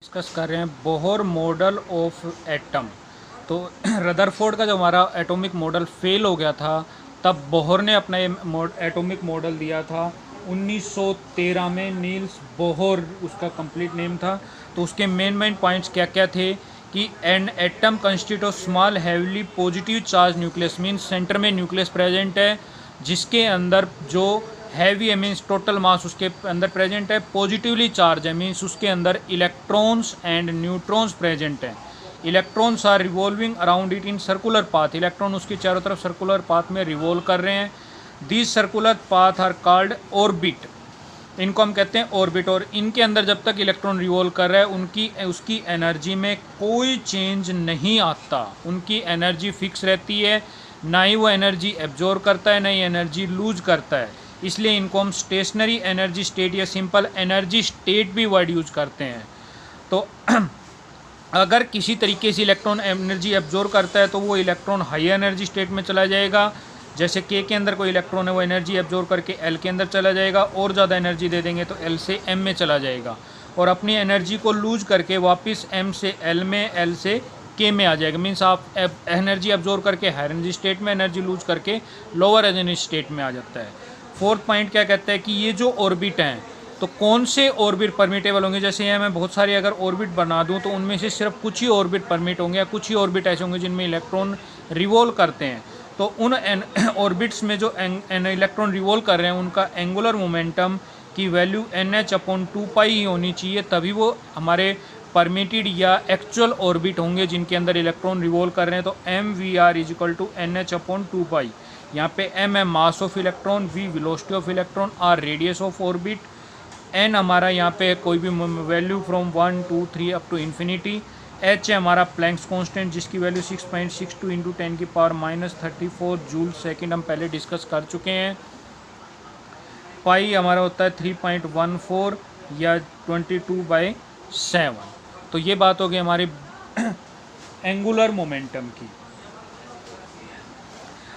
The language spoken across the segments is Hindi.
डिस्कस कर रहे हैं बोहर मॉडल ऑफ एटम। तो रदरफोर्ड का जब हमारा एटॉमिक मॉडल फेल हो गया था तब बोहर ने अपना ये एटॉमिक मॉडल दिया था 1913 में। नील्स बोहर उसका कंप्लीट नेम था। तो उसके मेन पॉइंट्स क्या क्या थे कि an atom constitute of small heavily positive charge nucleus, means centre में न्यूक्लियस प्रेजेंट है जिसके अंदर जो हैवी है मीन्स टोटल मास उसके अंदर प्रेजेंट है, पॉजिटिवली चार्ज है मीन्स उसके अंदर इलेक्ट्रॉन्स एंड न्यूट्रॉन्स प्रेजेंट हैं। Electrons are revolving around it in circular path, electron उसके चारों तरफ सर्कुलर पाथ में रिवॉल्व कर रहे हैं। These circular path are called orbit, इनको हम कहते हैं ऑर्बिट। और इनके अंदर जब तक इलेक्ट्रॉन रिवॉल्व कर रहा है उसकी एनर्जी में कोई चेंज नहीं आता, उनकी एनर्जी फिक्स रहती है, ना ही वो एनर्जी एब्जॉर्ब करता है ना ही एनर्जी लूज करता है। इसलिए इनको हम स्टेशनरी एनर्जी स्टेट या सिंपल एनर्जी स्टेट भी वर्ड यूज करते हैं। तो अगर किसी तरीके से इलेक्ट्रॉन एनर्जी एब्जॉर्ब करता है तो वो इलेक्ट्रॉन हाई एनर्जी स्टेट में चला जाएगा। जैसे के अंदर कोई इलेक्ट्रॉन है वो एनर्जी एब्जॉर्ब करके एल के अंदर चला जाएगा, और ज़्यादा एनर्जी दे देंगे तो एल से एम में चला जाएगा, और अपनी एनर्जी को लूज करके वापस एम से एल में, एल से के में आ जाएगा। मीन्स आप एनर्जी एब्जॉर्ब करके हायर एनर्जी स्टेट में, एनर्जी लूज करके लोअर एनर्जी स्टेट में आ जाता है। फोर्थ पॉइंट क्या कहता है कि ये जो ऑर्बिट हैं तो कौन से ऑर्बिट परमिटेबल होंगे। जैसे ये मैं बहुत सारे अगर ऑर्बिट बना दूं तो उनमें से सिर्फ कुछ ही ऑर्बिट परमिट होंगे, या कुछ ही ऑर्बिट ऐसे होंगे जिनमें इलेक्ट्रॉन रिवॉल्व करते हैं। तो उन ऑर्बिट्स में जो इलेक्ट्रॉन रिवॉल्व कर रहे हैं उनका एंगुलर मोमेंटम की वैल्यू NH/2π ही होनी चाहिए, तभी वो हमारे परमिटेड या एक्चुअल ऑर्बिट होंगे जिनके अंदर इलेक्ट्रॉन रिवॉल्व कर रहे हैं। तो MVR = NH/2π। यहाँ पे M है mass of electron, V velocity of electron, R radius of orbit, N हमारा यहाँ पे कोई भी value from 1 2 3 up to infinity, H है हमारा प्लैंक्स कांस्टेंट जिसकी वैल्यू 6.62 × 10⁻34 जूल सेकेंड, हम पहले डिस्कस कर चुके हैं। पाई हमारा होता है 3.14 या 22/7। तो ये बात होगी हमारी एंगुलर मोमेंटम की।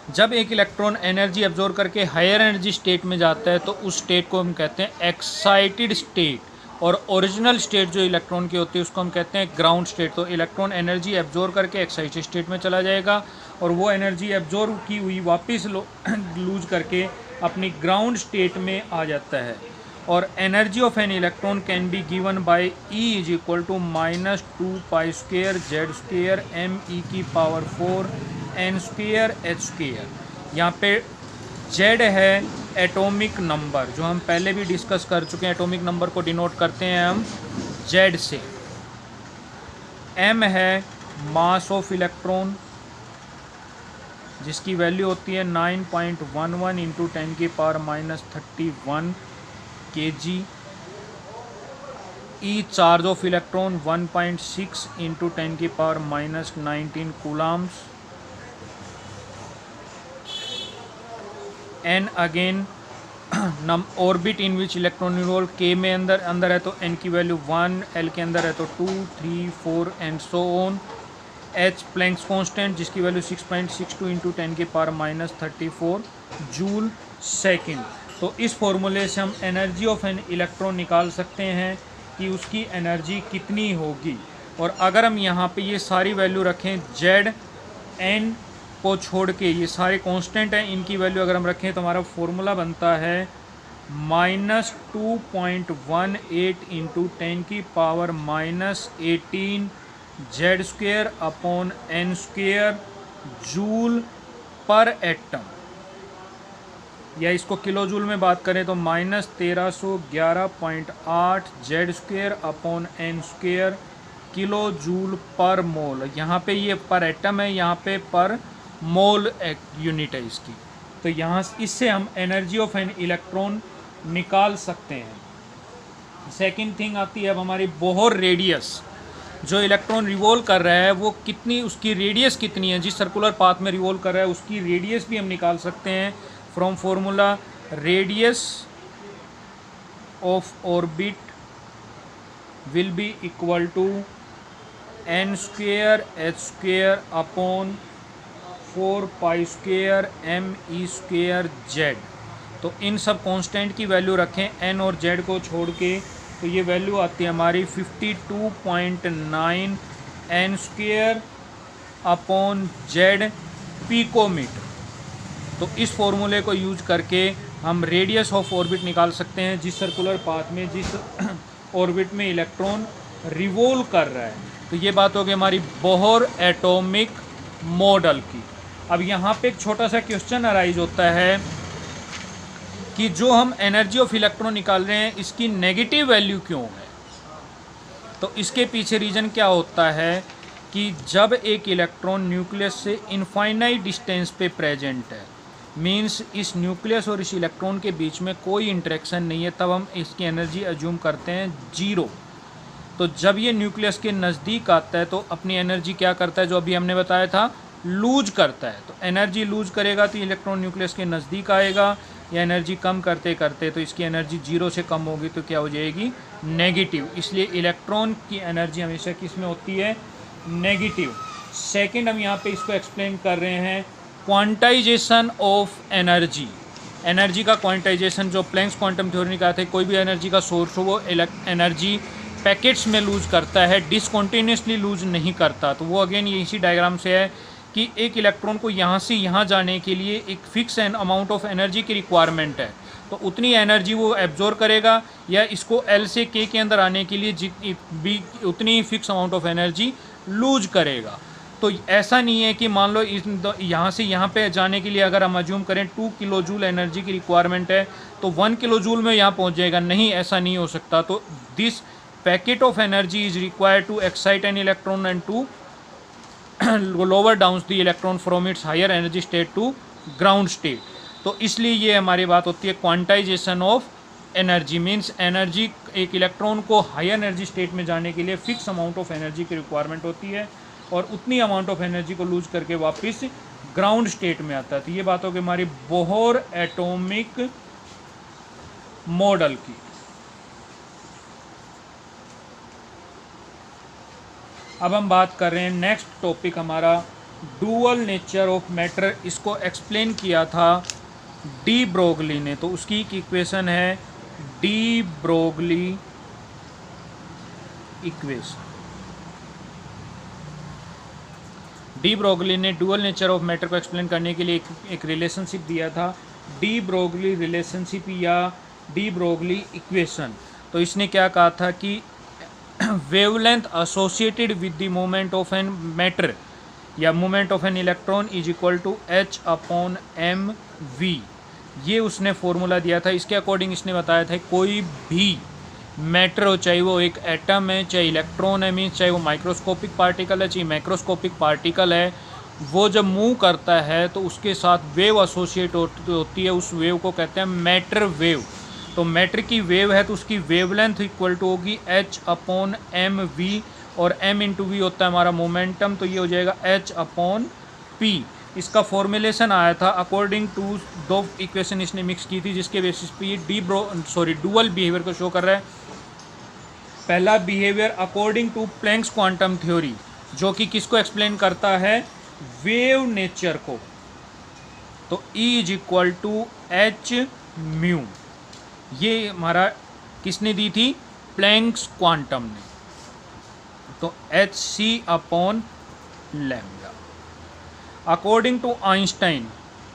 जब एक इलेक्ट्रॉन एनर्जी एब्जॉर्ब करके हायर एनर्जी स्टेट में जाता है तो उस स्टेट को हम कहते हैं एक्साइटेड स्टेट, और ओरिजिनल स्टेट जो इलेक्ट्रॉन की होती है उसको हम कहते हैं ग्राउंड स्टेट। तो इलेक्ट्रॉन एनर्जी एब्जॉर्ब करके एक्साइटेड स्टेट में चला जाएगा, और वो एनर्जी एब्जॉर्ब की हुई वापस लूज करके अपनी ग्राउंड स्टेट में आ जाता है। और energy of an electron can be given by E = -2π² Z² ME⁴ N² H²। यहाँ पे Z है एटॉमिक नंबर, जो हम पहले भी डिस्कस कर चुके हैं। एटॉमिक नंबर को डिनोट करते हैं हम Z से। M है मास ऑफ इलेक्ट्रॉन जिसकी वैल्यू होती है 9.11 × 10⁻31 kg। E charge of electron 1.6 × 10⁻19 Coulomb's. N again orbit in which electron revolve, K में अंदर है तो N की वैल्यू 1, L के अंदर है तो 2 3 4 and so on. H planks constant जिसकी वैल्यू 6.62 × 10⁻34 जूल सेकेंड। तो इस फॉर्मूले से हम एनर्जी ऑफ एन इलेक्ट्रॉन निकाल सकते हैं कि उसकी एनर्जी कितनी होगी। और अगर हम यहाँ पे ये सारी वैल्यू रखें, Z N को छोड़ के ये सारे कांस्टेंट हैं, इनकी वैल्यू अगर हम रखें तो हमारा फॉर्मूला बनता है -2.18 × 10⁻18 Z²/N² जूल पर एटम। या इसको किलो जूल में बात करें तो -1311.8 Z²/N² किलो जूल पर मोल। यहाँ पे ये पर एटम है, यहाँ पे पर मोल यूनिट है इसकी। तो यहाँ इससे हम एनर्जी ऑफ एन इलेक्ट्रॉन निकाल सकते हैं। सेकंड थिंग आती है अब हमारी बोहर रेडियस। जो इलेक्ट्रॉन रिवॉल्व कर रहा है वो कितनी, उसकी रेडियस कितनी है, जिस सर्कुलर पाथ में रिवॉल्व कर रहा है उसकी रेडियस भी हम निकाल सकते हैं from formula radius of orbit will be equal to N² H² /4π² ME² Z। तो इन सब कांस्टेंट की वैल्यू रखें, N और Z को छोड़ के तो ये वैल्यू आती है हमारी 52.9 n² अपॉन जेड पिकोमीटर। तो इस फॉर्मूले को यूज करके हम रेडियस ऑफ ऑर्बिट निकाल सकते हैं, जिस सर्कुलर पाथ में जिस ऑर्बिट में इलेक्ट्रॉन रिवॉल्व कर रहा है। तो ये बात होगी हमारी बोहर एटॉमिक मॉडल की। अब यहाँ पे एक छोटा सा क्वेश्चन अराइज होता है कि जो हम एनर्जी ऑफ इलेक्ट्रॉन निकाल रहे हैं इसकी नेगेटिव वैल्यू क्यों है। तो इसके पीछे रीज़न क्या होता है कि जब एक इलेक्ट्रॉन न्यूक्लियस से इनफाइनाइट डिस्टेंस पे प्रेजेंट है, मींस इस न्यूक्लियस और इस इलेक्ट्रॉन के बीच में कोई इंटरेक्शन नहीं है, तब हम इसकी एनर्जी अज्यूम करते हैं जीरो। तो जब ये न्यूक्लियस के नज़दीक आता है तो अपनी एनर्जी क्या करता है, जो अभी हमने बताया था, लूज करता है। तो एनर्जी लूज करेगा तो इलेक्ट्रॉन न्यूक्लियस के नज़दीक आएगा, या एनर्जी कम करते करते तो इसकी एनर्जी जीरो से कम होगी तो क्या हो जाएगी, नेगेटिव। इसलिए इलेक्ट्रॉन की एनर्जी हमेशा किस में होती है, नेगेटिव। सेकंड, हम यहाँ पे इसको एक्सप्लेन कर रहे हैं क्वांटाइजेशन ऑफ एनर्जी। एनर्जी का क्वांटाइजेशन जो प्लैंक्स क्वांटम थ्योरी ने कहा था, कोई भी एनर्जी का सोर्स हो वो एनर्जी पैकेट्स में लूज करता है, डिसकॉन्टीन्यूसली लूज नहीं करता। तो वो अगेन ये इसी डायग्राम से है कि एक इलेक्ट्रॉन को यहाँ से यहाँ जाने के लिए एक फिक्स अमाउंट ऑफ एनर्जी की रिक्वायरमेंट है, तो उतनी एनर्जी वो एब्जॉर्ब करेगा, या इसको एल से के अंदर आने के लिए उतनी fix amount of energy lose करेगा। तो ऐसा नहीं है कि मान लो यहाँ से यहाँ पे जाने के लिए अगर हम अज्यूम करें 2 किलो जूल एनर्जी की रिक्वायरमेंट है तो 1 किलो जूल में यहाँ पहुँच जाएगा, नहीं, ऐसा नहीं हो सकता। तो this packet of energy is required to excite an electron and to lower down the electron from its higher energy state to ground state. तो इसलिए ये हमारी बात होती है quantization of energy, means energy, एक इलेक्ट्रॉन को हायर एनर्जी स्टेट में जाने के लिए फिक्स अमाउंट ऑफ एनर्जी की रिक्वायरमेंट होती है, और उतनी अमाउंट ऑफ एनर्जी को लूज करके वापस ग्राउंड स्टेट में आता है। तो ये बात होगी हमारी बोहर एटॉमिक मॉडल की। अब हम बात कर रहे हैं नेक्स्ट टॉपिक हमारा डुअल नेचर ऑफ मैटर। इसको एक्सप्लेन किया था डी ब्रोगली ने, तो उसकी एक इक्वेशन है de Broglie equation. De Broglie ने डुअल नेचर ऑफ मैटर को एक्सप्लेन करने के लिए एक रिलेशनशिप दिया था, डी ब्रोगली रिलेशनशिप या डी ब्रोगली इक्वेशन। तो इसने क्या कहा था कि wavelength associated with the moment of an matter या moment of an electron is equal to h upon m v. ये उसने फॉर्मूला दिया था। इसके अकॉर्डिंग इसने बताया था कोई भी मैटर हो, चाहे वो एक एटम है, चाहे इलेक्ट्रॉन है, मीन्स चाहे वो माइक्रोस्कोपिक पार्टिकल है, चाहे मैक्रोस्कोपिक पार्टिकल है, वो जब मूव करता है तो उसके साथ वेव एसोसिएट होती है। उस वेव को कहते हैं मैटर वेव। तो मैटर की वेव है तो उसकी वेवलेंथ इक्वल टू होगी h अपॉन एम वी, और m इंटू वी होता है हमारा मोमेंटम, तो ये हो जाएगा h अपॉन p। इसका फॉर्मुलेशन आया था अकॉर्डिंग टू दो इक्वेशन इसने मिक्स की थी, जिसके बेसिस पे ये डुअल बिहेवियर को शो कर रहा है। पहला behaviour according to Planck's quantum theory, जो कि किसको एक्सप्लेन करता है, वेव नेचर को। तो E is equal to h mu, ये हमारा किसने दी थी, प्लैंक्स क्वांटम ने। तो h c upon lambda. According to Einstein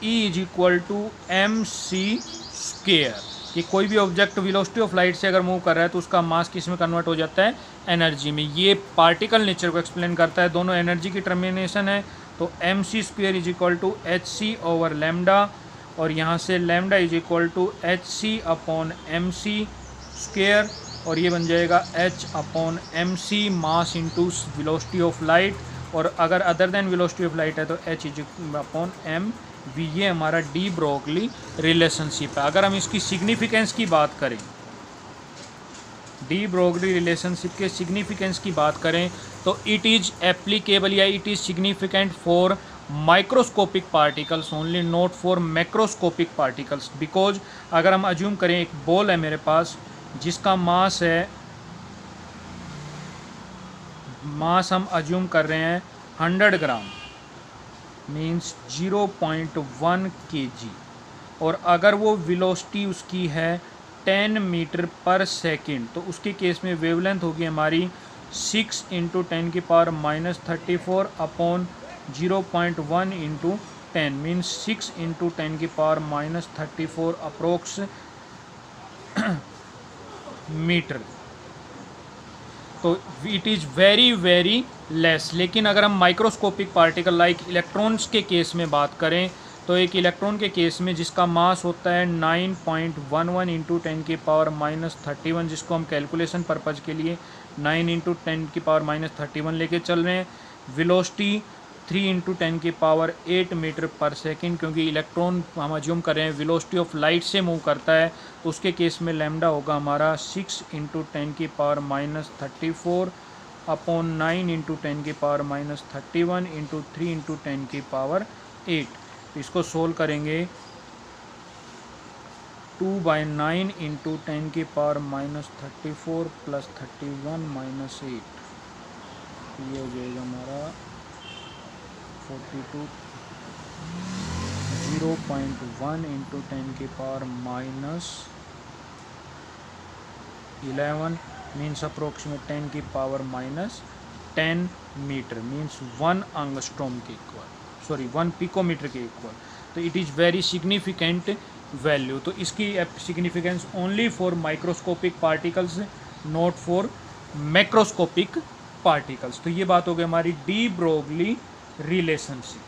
E is equal to m c square, कि कोई भी ऑब्जेक्ट वेलोसिटी ऑफ लाइट से अगर मूव कर रहा है तो उसका मास किस में कन्वर्ट हो जाता है, एनर्जी में। ये पार्टिकल नेचर को एक्सप्लेन करता है, दोनों एनर्जी की टर्मिनेशन है। तो m c square is equal to h c over lambda, और यहाँ से lambda is equal to h c upon m c square, और ये बन जाएगा h upon m c mass into velocity of light, और अगर other than velocity of light है तो h is upon m v. ये हमारा डी ब्रोगली रिलेशनशिप है। अगर हम इसकी सिग्निफिकेंस की बात करें, डी ब्रोगली रिलेशनशिप के सिग्निफिकेंस की बात करें, तो इट इज़ एप्लीकेबल या it is significant for microscopic particles only, not for macroscopic particles. Because अगर हम अज्यूम करें एक बॉल है मेरे पास जिसका मास है, मास हम अज्यूम कर रहे हैं 100 ग्राम, मीन्स 0.1 kg, और अगर वो वेलोसिटी उसकी है 10 मीटर पर सेकंड, तो उसके केस में वेवलेंथ होगी हमारी 6 इंटू 10 की power minus 34 upon 0.1 into 10 means 6 into 10 की पावर माइनस 34 अप्रोक्स मीटर। तो it is very very less. लेकिन अगर हम माइक्रोस्कोपिक पार्टिकल लाइक इलेक्ट्रॉन्स के केस में बात करें, तो एक इलेक्ट्रॉन के केस में जिसका मास होता है 9.11 इंटू 10 की पावर माइनस 31, जिसको हम कैलकुलेशन पर्पज़ के लिए 9 इंटू 10 की पावर माइनस 31 लेके चल रहे हैं, वेलोसिटी 3 इंटू 10 की पावर 8 मीटर पर सेकंड, क्योंकि इलेक्ट्रॉन हम अज्यूम कर रहे हैं वेलोसिटी ऑफ लाइट से मूव करता है, तो उसके केस में लैम्डा होगा हमारा 6 इंटू 10 की पावर माइनस 34 अपॉन 9 इंटू 10 की पावर माइनस 31 इंटू 3 इंटू 10 की पावर 8। इसको सोल्व करेंगे 2/9 इंटू 10 की पावर माइनस 34 प्लस 31 माइनस 8, ये हो जाएगा हमारा 42। 0.1 इंटू 10 की पावर माइनस 11 मीन्स अप्रोक्सीमेट 10 की power minus 10 metre means 1 angstrom के इक्वल, सॉरी 1 पिकोमीटर के इक्वल। तो it is very significant value. तो इसकी significance only for microscopic particles, not for macroscopic particles. तो ये बात हो गई हमारी डी ब्रोगली रिलेशनशिप।